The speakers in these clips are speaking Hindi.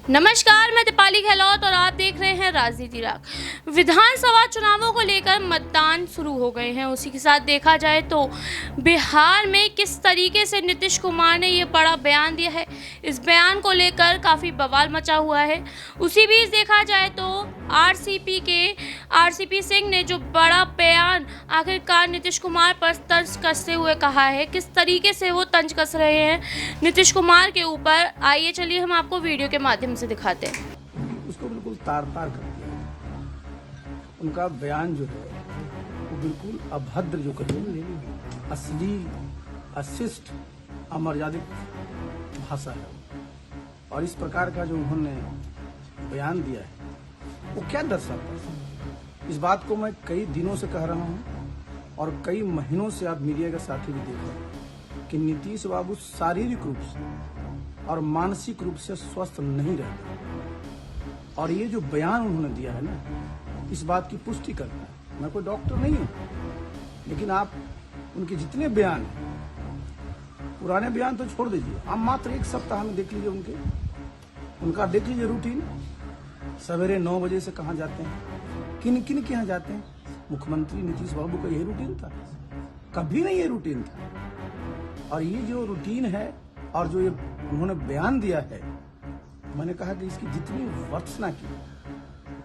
नमस्कार, मैं दीपाली गहलोत और आप देख रहे हैं राजनीति राग। विधानसभा चुनावों को लेकर मतदान शुरू हो गए हैं। उसी के साथ देखा जाए तो बिहार में किस तरीके से नीतीश कुमार ने ये बड़ा बयान दिया है, इस बयान को लेकर काफ़ी बवाल मचा हुआ है। उसी बीच देखा जाए तो आरसीपी सिंह ने जो बड़ा बयान आखिरकार नीतीश कुमार पर तंज कसते हुए कहा है, किस तरीके से वो तंज कस रहे हैं नीतीश कुमार के ऊपर, आइए चलिए हम आपको वीडियो के माध्यम से दिखाते हैं। उसको बिल्कुल तार तार कर दिया। उनका बयान जो है वो बिल्कुल अभद्र, जो कहते हैं अश्लील, अशिष्ट, अमर्यादित भाषा है। और इस प्रकार का जो उन्होंने बयान दिया है वो क्या दर्शाता है? इस बात को मैं कई दिनों से कह रहा हूँ और कई महीनों से आप मीडिया के साथी भी देख रहे हैं कि नीतीश बाबू शारीरिक रूप से और मानसिक रूप से स्वस्थ नहीं रहते। और ये जो बयान उन्होंने दिया है ना, इस बात की पुष्टि करता है। मैं कोई डॉक्टर नहीं हूँ, लेकिन आप उनके जितने बयान हैं, पुराने बयान तो छोड़ दीजिए, आप मात्र एक सप्ताह में देख लीजिए उनका देख लीजिए रूटीन। सवेरे 9 बजे से कहाँ जाते हैं, किन किन के यहाँ जाते हैं। मुख्यमंत्री नीतीश बाबू का यही रूटीन था? कभी नहीं ये रूटीन था। और ये जो रूटीन है और जो ये उन्होंने बयान दिया है, मैंने कहा कि इसकी जितनी वर्षना की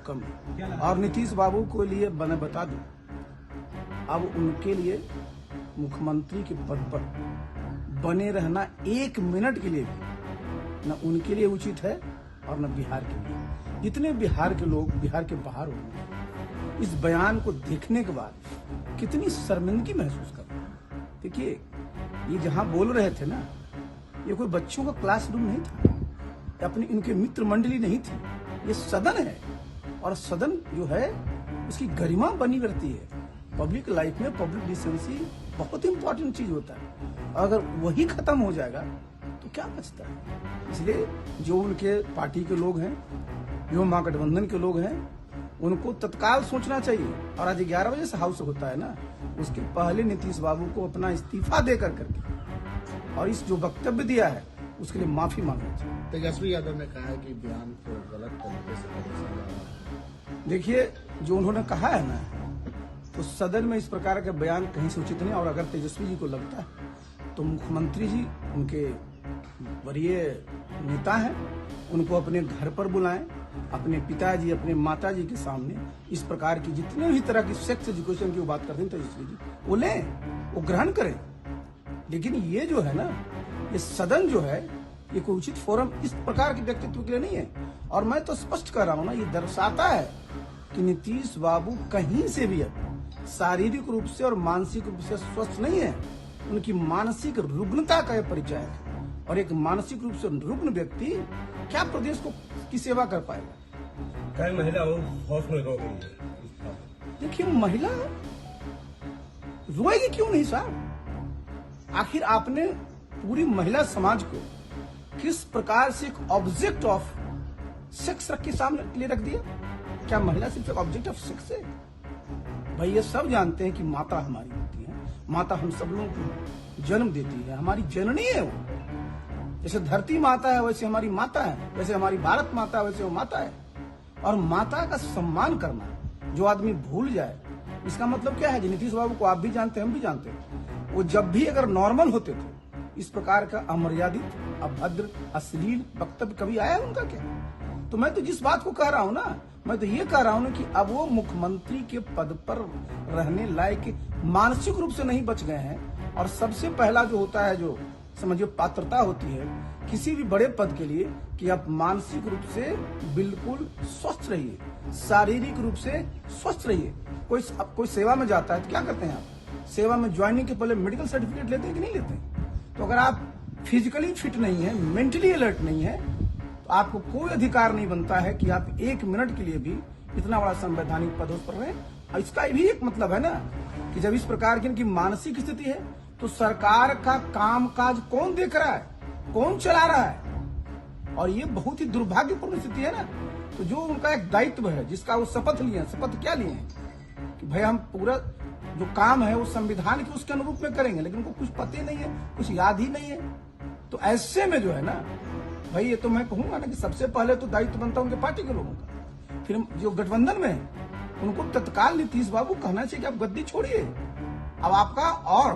कम है। और नीतीश बाबू को लिए मैं बता दूं, अब उनके लिए मुख्यमंत्री के पद पर बने रहना 1 मिनट के लिए भी न उनके लिए उचित है और न बिहार के लिए। जितने बिहार के लोग बिहार के बाहर होंगे, इस बयान को देखने के बाद कितनी शर्मिंदगी महसूस कर रहे हैं। देखिए, ये जहां बोल रहे थे ना, ये कोई बच्चों का क्लासरूम नहीं था, अपनी इनके मित्र मंडली नहीं थी, ये सदन है। और सदन जो है उसकी गरिमा बनी रहती है। पब्लिक लाइफ में पब्लिक डिसेंसी बहुत इंपॉर्टेंट चीज होता है। अगर वही खत्म हो जाएगा तो क्या बचता है? इसलिए जो उनके पार्टी के लोग हैं, जो महागठबंधन के लोग हैं, उनको तत्काल सोचना चाहिए। और आज 11 बजे से हाउस होता है ना, उसके पहले नीतीश बाबू को अपना इस्तीफा देकर करके और इस जो वक्तव्य दिया है उसके लिए माफी मांगना चाहिए। तेजस्वी यादव ने कहा है कि बयान को गलत तरीके से देखिए, जो उन्होंने कहा है ना, तो सदन में इस प्रकार का बयान कहीं से उचित नहीं। और अगर तेजस्वी जी को लगता है तो मुख्यमंत्री जी उनके वरीय नेता हैं, उनको अपने घर पर बुलाएं, अपने पिताजी, अपने माताजी के सामने इस प्रकार की जितने भी तरह की सेक्स एजुकेशन की बात करते हैं तेजस्वी जी, वो लें, वो ग्रहण करें। लेकिन ये जो है ना, ये सदन जो है, ये कोई उचित फोरम इस प्रकार के व्यक्तित्व के लिए नहीं है। और मैं तो स्पष्ट कर रहा हूं ना, ये दर्शाता है कि नीतीश बाबू कहीं से भी शारीरिक रूप से और मानसिक रूप से स्वस्थ नहीं है। उनकी मानसिक रुग्णता का यह परिचय है। और एक मानसिक रूप से रुग्ण व्यक्ति क्या प्रदेश को की सेवा कर पाएगा? कई महिला हाउस में रो गई है। देखिए, महिला रोएगी क्यों नहीं साहब? आखिर आपने पूरी महिला समाज को किस प्रकार से एक ऑब्जेक्ट ऑफ सेक्स रख के सामने ले रख दिया? क्या महिला सिर्फ एक ऑब्जेक्ट ऑफ सेक्स है? भाई, ये सब जानते हैं कि माता हमारी होती है, माता हम सब लोगों को जन्म देती है, हमारी जननी है वो। जैसे धरती माता है वैसे हमारी माता है, वैसे हमारी भारत माता है वैसे वो माता है। और माता का सम्मान करना जो आदमी भूल जाए, इसका मतलब क्या है? जी, नीतीश बाबू को आप भी जानते हैं, हम भी जानते हैं, वो जब भी अगर नॉर्मल होते थे, इस प्रकार का अमर्यादित, अभद्र, अश्लील वक्तव्य कभी आया उनका क्या? तो मैं तो जिस बात को कह रहा हूं ना, मैं तो ये कह रहा हूं ना कि अब वो मुख्यमंत्री के पद पर रहने लायक मानसिक रूप से नहीं बच गए हैं। और सबसे पहला जो होता है, जो समझिए पात्रता होती है किसी भी बड़े पद के लिए, कि आप मानसिक रूप से बिल्कुल स्वस्थ रहिए, शारीरिक रूप से स्वस्थ रहिए। कोई सेवा में जाता है तो क्या करते हैं आप? सेवा में ज्वाइनिंग के पहले मेडिकल सर्टिफिकेट लेते हैं कि नहीं लेते हैं? तो अगर आप फिजिकली फिट नहीं है, मेंटली अलर्ट नहीं है, तो आपको कोई अधिकार नहीं बनता है कि आप 1 मिनट के लिए भी इतना बड़ा संवैधानिक पद पर रहें। और इसका भी एक मतलब है ना कि जब इस प्रकार की इनकी मानसिक स्थिति है, तो सरकार का कामकाज कौन देख रहा है, कौन चला रहा है? और ये बहुत ही दुर्भाग्यपूर्ण स्थिति है ना। तो जो उनका एक दायित्व है, जिसका वो शपथ लिए हैं, शपथ क्या लिए हैं कि भाई हम पूरा जो काम है वो संविधान के उसके अनुरूप में करेंगे, लेकिन उनको कुछ पता ही नहीं है, कुछ याद ही नहीं है। तो ऐसे में जो है ना, भाई ये तो मैं कहूंगा ना कि सबसे पहले तो दायित्व बनता है उनके पार्टी के लोगों का। फिर जो गठबंधन में है उनको तत्काल नीतीश बाबू कहना चाहिए कि आप गद्दी छोड़िए। अब आपका और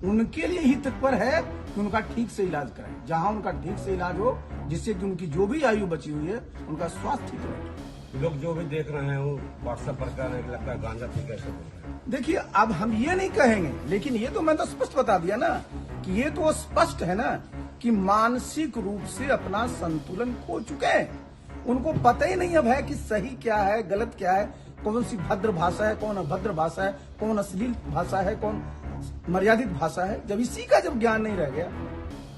उनके लिए ही तत्पर है कि उनका ठीक से इलाज कराएं, जहां उनका ठीक से इलाज हो, जिससे कि उनकी जो भी आयु बची हुई है उनका स्वास्थ्य ठीक रहे। लोग जो भी देख रहे हैं वो व्हाट्सएप पर कह रहे हैं कि लगता है गांजा पी कैसे बोल रहे हैं। देखिए अब हम ये नहीं कहेंगे, लेकिन ये तो मैं तो स्पष्ट बता दिया ना कि ये तो स्पष्ट है ना कि मानसिक रूप से अपना संतुलन खो चुके हैं। उनको पता ही नहीं अब है कि सही क्या है गलत क्या है, कौन सी भद्र भाषा है, कौन अभद्र भाषा है, कौन अश्लील भाषा है, कौन मर्यादित भाषा है। जब इसी का जब ज्ञान नहीं रह गया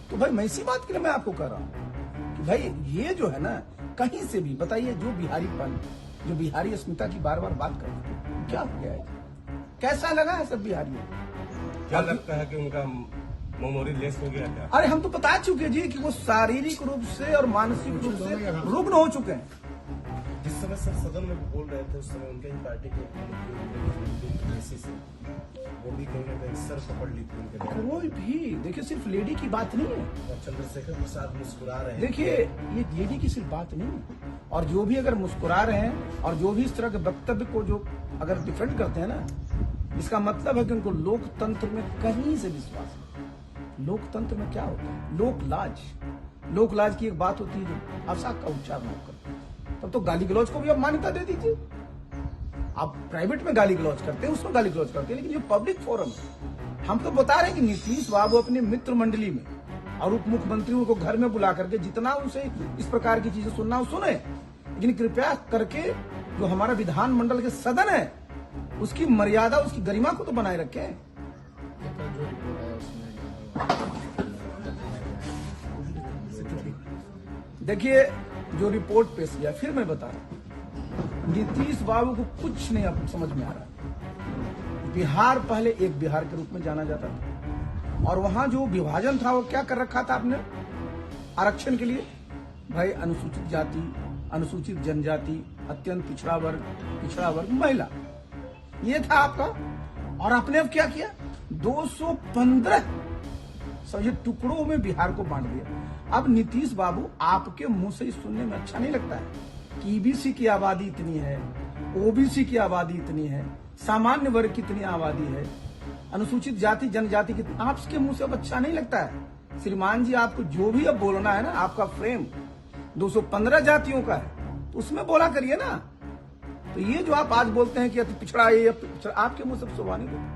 तो भाई मैं इसी बात के लिए मैं आपको कह रहा हूँ कि भाई ये जो है ना कहीं से भी बताइए, जो बिहारीपन, जो बिहारी अस्मिता की बार बार बात करते थे, क्या हो गया है, कैसा लगा है सब बिहारियों? क्या लगता है कि उनका मेमोरी लेस हो गया क्या? अरे हम तो बता चुके जी कि वो शारीरिक रूप से और मानसिक रूप से रुग्ण हो चुके हैं। जिस समय सर सदन में बोल रहे थे उस समय उनके ही पार्टी के बेसिस से वो भी कहीं ना कहीं सर पकड़ ली थी उनके द्वारा। कोई भी देखिए, सिर्फ लेडी की बात नहीं है। और चंद्रशेखर प्रसाद मुस्कुरा रहे हैं। देखिए ये लेडी की सिर्फ बात नहीं है, और जो भी अगर मुस्कुरा रहे हैं और जो भी इस तरह के वक्तव्य को जो अगर डिफेंड करते हैं ना, इसका मतलब है कि उनको लोकतंत्र में कहीं से विश्वास नहीं। लोकतंत्र में क्या होता है? लोकलाज। लोकलाज की एक बात होती है जो भाषा का उच्चारण आप करते हैं, तब तो गाली गलौज को भी आप मान्यता दे दीजिए। आप प्राइवेट में गाली गलौज करते हैं, उसमें गाली गलौज करते हैं, लेकिन जो पब्लिक फोरम है, हम तो बता रहे हैं कि नीतीश बाबू अपने मित्र मंडली में और उप मुख्यमंत्रियों को घर में बुला करके जितना उसे इस प्रकार की चीजें सुनना हो सुने, लेकिन कृपया करके जो हमारा विधानमंडल के सदन है उसकी मर्यादा, उसकी गरिमा को तो बनाए रखें। जो रिपोर्ट है उसमें देखिए जो रिपोर्ट पेश किया, फिर मैं बता रहा हूं, नीतीश बाबू को कुछ नहीं अब समझ में आ रहा। बिहार पहले एक बिहार के रूप में जाना जाता था, और वहां जो विभाजन था वो क्या कर रखा था आपने आरक्षण के लिए? भाई अनुसूचित जाति, अनुसूचित जनजाति, अत्यंत पिछड़ा वर्ग, महिला, ये था आपका। और आपने अब क्या किया? 215 समझे टुकड़ों में बिहार को बांट दिया। अब नीतीश बाबू आपके मुंह से सुनने में अच्छा नहीं लगता है कि ईबीसी की आबादी इतनी है, ओबीसी की आबादी इतनी है, सामान्य वर्ग की इतनी आबादी है, अनुसूचित जाति जनजाति की, आपके मुंह से अब अच्छा नहीं लगता है। श्रीमान जी आपको जो भी अब बोलना है ना, आपका फ्रेम 215 जातियों का है, तो उसमें बोला करिए ना। तो ये जो आप आज बोलते हैं कि पिछड़ा ये पिछड़ा, आपके मुंह से शोभा नहीं देता।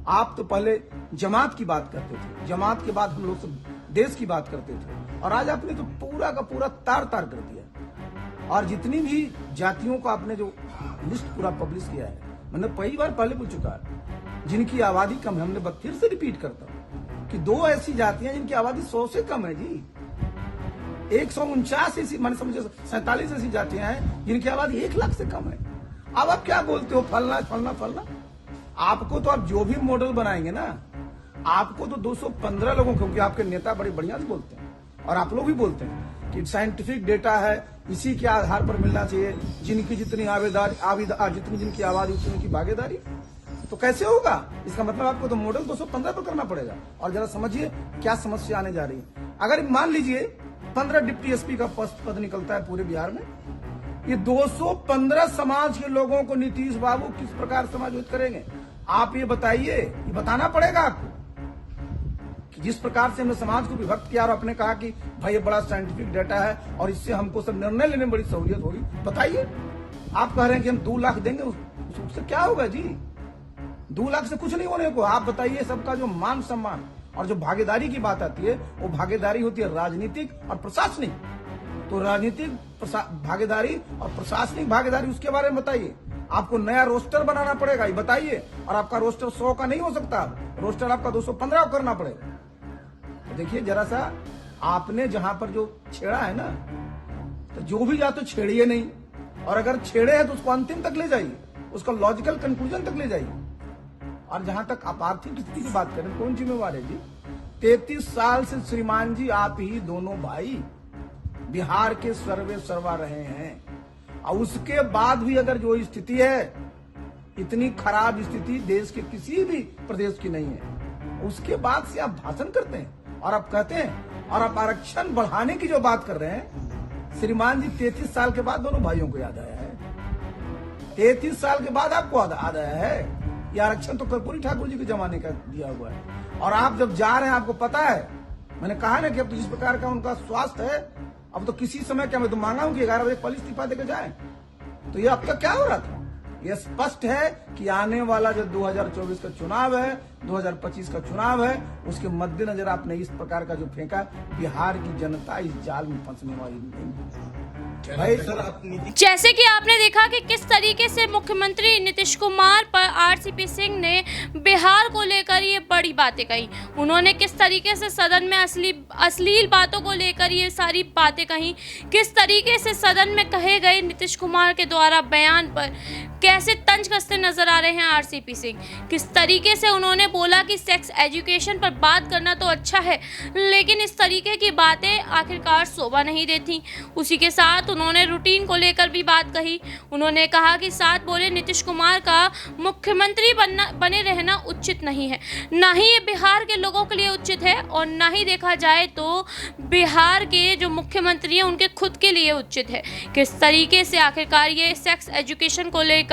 आप तो पहले जमात की बात करते थे, जमात के बाद हम लोग सब देश की बात करते थे, और आज आपने तो पूरा का पूरा तार तार कर दिया। और जितनी भी जातियों को आपने जो लिस्ट पूरा पब्लिश किया है, मैंने कई बार पहले पूछ चुका है, जिनकी आबादी कम है, हमने फिर से रिपीट करता हूँ कि 2 ऐसी जातियां जिनकी आबादी 100 से कम है जी। 149 ऐसी, मैंने समझे 47 ऐसी जातियां हैं जिनकी आबादी 1 लाख से कम है। अब आप क्या बोलते हो फलना फलना फलना? आपको तो आप जो भी मॉडल बनाएंगे ना, आपको तो 215 लोगों, क्योंकि आपके नेता बड़े बढ़िया से बोलते हैं और आप लोग भी बोलते हैं कि साइंटिफिक डेटा है, इसी के आधार पर मिलना चाहिए, जिनकी जितनी जितनी जिनकी आबादी उतनी उनकी भागीदारी। तो कैसे होगा? इसका मतलब आपको तो मॉडल 215 पर करना पड़ेगा। और जरा समझिए क्या समस्या आने जा रही है। अगर मान लीजिए 15 डिप्टी एसपी का पद निकलता है पूरे बिहार में, ये 215 समाज के लोगों को नीतीश बाबू किस प्रकार समायोजित करेंगे? आप ये बताइए, ये बताना पड़ेगा आपको कि जिस प्रकार से हमने समाज को विभक्त किया और आपने कहा कि भाई ये बड़ा साइंटिफिक डाटा है और इससे हमको सब निर्णय लेने में बड़ी सहूलियत होगी। बताइए, आप कह रहे हैं कि हम 2 लाख देंगे, उससे क्या होगा जी? 2 लाख से कुछ नहीं होने को। आप बताइए, सबका जो मान सम्मान और जो भागीदारी की बात आती है, वो भागीदारी होती है राजनीतिक और प्रशासनिक। तो राजनीतिक भागीदारी और प्रशासनिक भागीदारी, उसके बारे में बताइए। आपको नया रोस्टर बनाना पड़ेगा, ये बताइए। और आपका रोस्टर 100 का नहीं हो सकता, रोस्टर आपका 215 करना पड़ेगा। तो देखिए जरा सा, आपने जहां पर जो छेड़ा है ना, तो जो भी या तो छेड़िए नहीं, और अगर छेड़े हैं तो उसको अंतिम तक ले जाइए, उसका लॉजिकल कंक्लूजन तक ले जाइए। और जहां तक आप आर्थिक स्थिति की बात करें, कौन जिम्मेवार है जी? 33 साल से श्रीमान जी आप ही दोनों भाई बिहार के सर्वे सर्वा रहे हैं, और उसके बाद भी अगर जो स्थिति है, इतनी खराब स्थिति देश के किसी भी प्रदेश की नहीं है, उसके बाद से आप भाषण करते हैं और आप कहते हैं और आप आरक्षण बढ़ाने की जो बात कर रहे हैं, श्रीमान जी 33 साल के बाद दोनों भाइयों को याद आया है। 33 साल के बाद आपको याद आया है। ये आरक्षण तो कर्पूरी ठाकुर जी के जमाने का दिया हुआ है। और आप जब जा रहे हैं, आपको पता है, मैंने कहा ना कि अब तो जिस प्रकार का उनका स्वास्थ्य है, अब तो किसी समय क्या मैं तो मांगा हूं कि 11 बजे पहले इस्तीफा देकर जाए। तो ये अब तक क्या हो रहा था? ये स्पष्ट है कि आने वाला जो 2024 का चुनाव है, 2025 का चुनाव है, उसके मद्देनजर आपने इस प्रकार का जो फेंका, बिहार की जनता इस जाल में फंसने वाली नहीं। भाई सर आप नीति जैसे कि आपने देखा कि किस तरीके से मुख्यमंत्री नीतीश कुमार पर आरसीपी सिंह ने बिहार को लेकर ये बड़ी बातें कही। उन्होंने किस तरीके से सदन में अश्लील बातों को लेकर ये सारी बातें कही, किस तरीके से सदन में कहे गए नीतीश कुमार के द्वारा बयान पर कैसे तंज कसते नजर आ रहे हैं आरसीपी सिंह, किस तरीके से उन्होंने बोला कि सेक्स एजुकेशन पर बात करना तो अच्छा है, लेकिन इस तरीके की बातें आखिरकार शोभा नहीं देती। उसी के साथ उन्होंने रूटीन को लेकर भी बात कही। उन्होंने कहा कि साथ बोले नीतीश कुमार का मुख्यमंत्री बने रहना उचित नहीं है, ना ही ये बिहार के लोगों के लिए उचित है और ना ही देखा जाए तो बिहार के जो मुख्यमंत्री हैं उनके खुद के लिए उचित है। किस तरीके से आखिरकार ये सेक्स एजुकेशन को लेकर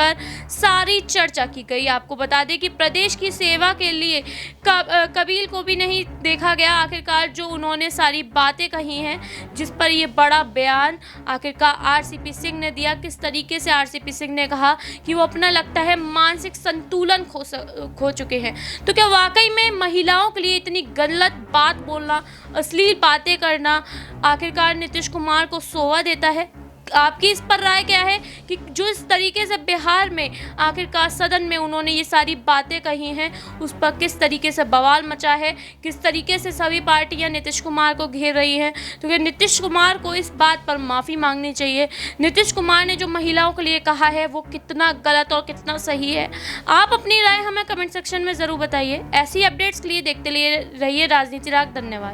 सारी चर्चा की गई। आपको बता दें कि प्रदेश की सेवा के लिए कबील को भी नहीं देखा गया। आखिरकार जो उन्होंने सारी बातें कही हैं, जिस पर ये बड़ा बयान आखिरकार आरसीपी सिंह ने दिया, किस तरीके से आरसीपी सिंह ने कहा कि वो अपना लगता है मानसिक संतुलन खो चुके हैं। तो क्या वाकई में महिलाओं के लिए इतनी गलत बात बोलना, अश्लील बातें करना आखिरकार नीतीश कुमार को शोभा देता है? आपकी इस पर राय क्या है कि जो इस तरीके से बिहार में आखिरकार सदन में उन्होंने ये सारी बातें कही हैं, उस पर किस तरीके से बवाल मचा है, किस तरीके से सभी पार्टियां नीतीश कुमार को घेर रही हैं? तो क्या नीतीश कुमार को इस बात पर माफ़ी मांगनी चाहिए? नीतीश कुमार ने जो महिलाओं के लिए कहा है वो कितना गलत और कितना सही है? आप अपनी राय हमें कमेंट सेक्शन में ज़रूर बताइए। ऐसी अपडेट्स के लिए देखते रहिए राजनीति राग। धन्यवाद।